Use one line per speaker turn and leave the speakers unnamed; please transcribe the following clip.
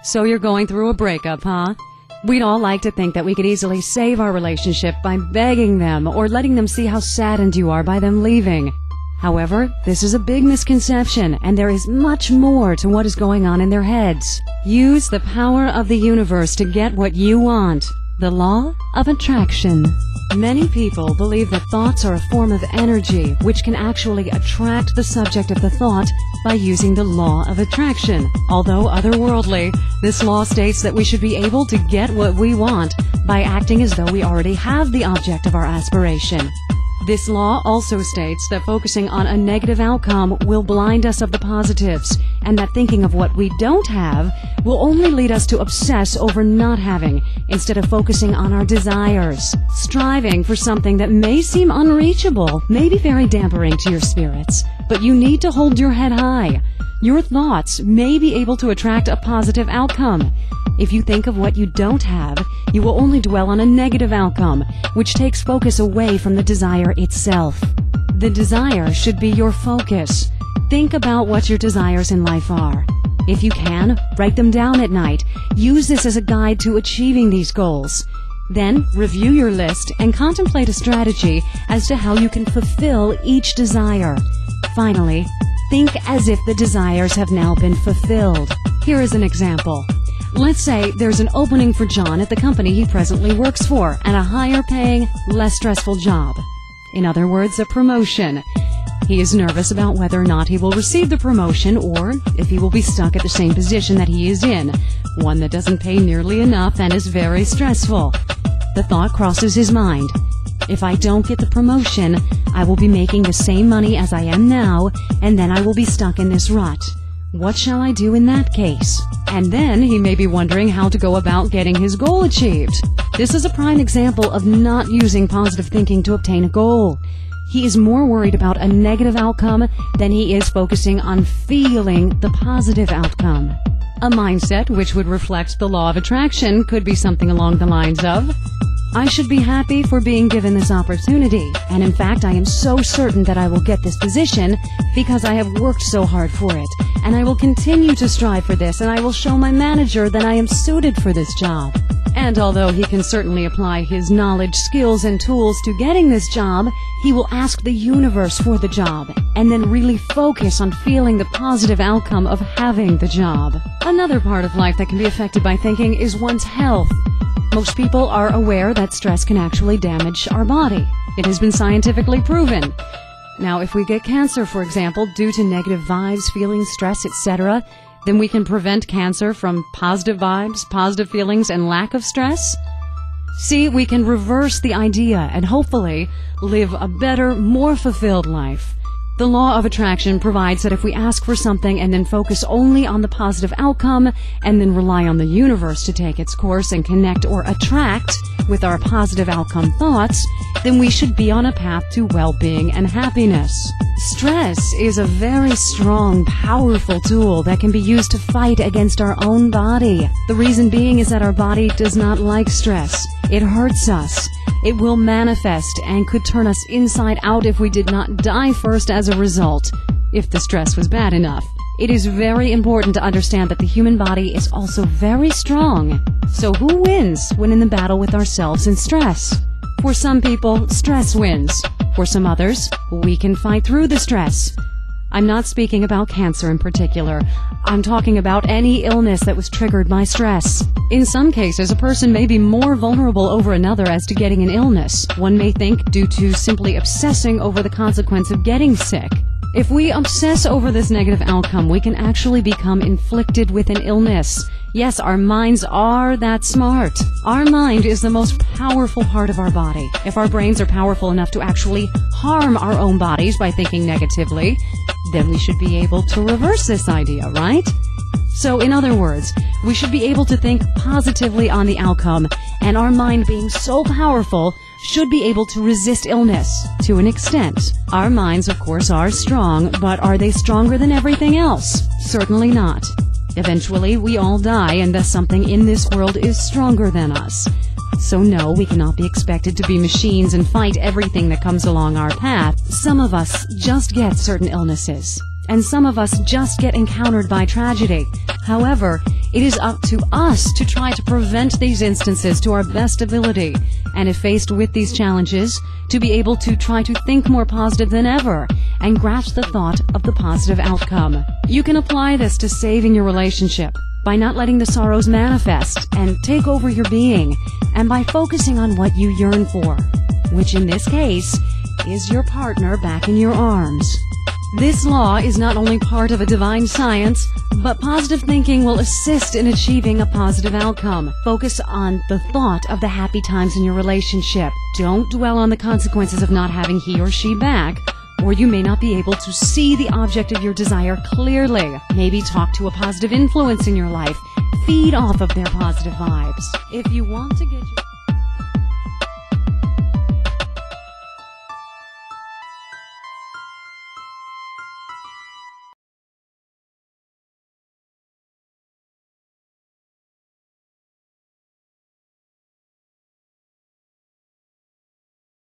So you're going through a breakup, huh? We'd all like to think that we could easily save our relationship by begging them or letting them see how saddened you are by them leaving. However, this is a big misconception, and there is much more to what is going on in their heads. Use the power of the universe to get what you want. The law of attraction. Many people believe that thoughts are a form of energy, which can actually attract the subject of the thought by using the law of attraction. Although otherworldly, this law states that we should be able to get what we want by acting as though we already have the object of our aspiration. This law also states that focusing on a negative outcome will blind us of the positives, and that thinking of what we don't have will only lead us to obsess over not having, instead of focusing on our desires. Striving for something that may seem unreachable may be very dampening to your spirits, but you need to hold your head high. Your thoughts may be able to attract a positive outcome. If you think of what you don't have, you will only dwell on a negative outcome, which takes focus away from the desire itself. The desire should be your focus. Think about what your desires in life are. If you can, write them down at night. Use this as a guide to achieving these goals. Then, review your list and contemplate a strategy as to how you can fulfill each desire. Finally, think as if the desires have now been fulfilled. Here is an example. Let's say there's an opening for John at the company he presently works for, and a higher-paying, less stressful job. In other words, a promotion. He is nervous about whether or not he will receive the promotion, or if he will be stuck at the same position that he is in, one that doesn't pay nearly enough and is very stressful. The thought crosses his mind. If I don't get the promotion, I will be making the same money as I am now, and then I will be stuck in this rut. What shall I do in that case? And then he may be wondering how to go about getting his goal achieved. This is a prime example of not using positive thinking to obtain a goal. He is more worried about a negative outcome than he is focusing on feeling the positive outcome. A mindset which would reflect the law of attraction could be something along the lines of, I should be happy for being given this opportunity, and in fact I am so certain that I will get this position because I have worked so hard for it, and I will continue to strive for this, and I will show my manager that I am suited for this job. And although he can certainly apply his knowledge, skills, and tools to getting this job, he will ask the universe for the job, and then really focus on feeling the positive outcome of having the job. Another part of life that can be affected by thinking is one's health. Most people are aware that stress can actually damage our body. It has been scientifically proven. Now, if we get cancer, for example, due to negative vibes, feelings, stress, etc., then we can prevent cancer from positive vibes, positive feelings, and lack of stress. See, we can reverse the idea and hopefully live a better, more fulfilled life. The law of attraction provides that if we ask for something and then focus only on the positive outcome and then rely on the universe to take its course and connect or attract with our positive outcome thoughts, then we should be on a path to well-being and happiness. Stress is a very strong, powerful tool that can be used to fight against our own body. The reason being is that our body does not like stress. It hurts us. It will manifest and could turn us inside out if we did not die first as a result, if the stress was bad enough. It is very important to understand that the human body is also very strong. So who wins when in the battle with ourselves and stress? For some people, stress wins. For some others, we can fight through the stress. I'm not speaking about cancer in particular. I'm talking about any illness that was triggered by stress. In some cases, a person may be more vulnerable over another as to getting an illness. One may think due to simply obsessing over the consequence of getting sick. If we obsess over this negative outcome, we can actually become inflicted with an illness. Yes, our minds are that smart. Our mind is the most powerful part of our body. If our brains are powerful enough to actually harm our own bodies by thinking negatively, then we should be able to reverse this idea, right? So, in other words, we should be able to think positively on the outcome, and our mind being so powerful should be able to resist illness to an extent. Our minds, of course, are strong, but are they stronger than everything else? Certainly not. Eventually, we all die, and thus something in this world is stronger than us. So no, we cannot be expected to be machines and fight everything that comes along our path. Some of us just get certain illnesses. and some of us just get encountered by tragedy. However, it is up to us to try to prevent these instances to our best ability, and if faced with these challenges, to be able to try to think more positive than ever and grasp the thought of the positive outcome. You can apply this to saving your relationship by not letting the sorrows manifest and take over your being, and by focusing on what you yearn for, which in this case is your partner back in your arms. This law is not only part of a divine science, but positive thinking will assist in achieving a positive outcome. Focus on the thought of the happy times in your relationship. Don't dwell on the consequences of not having he or she back, or you may not be able to see the object of your desire clearly. Maybe talk to a positive influence in your life. Feed off of their positive vibes. If you want to get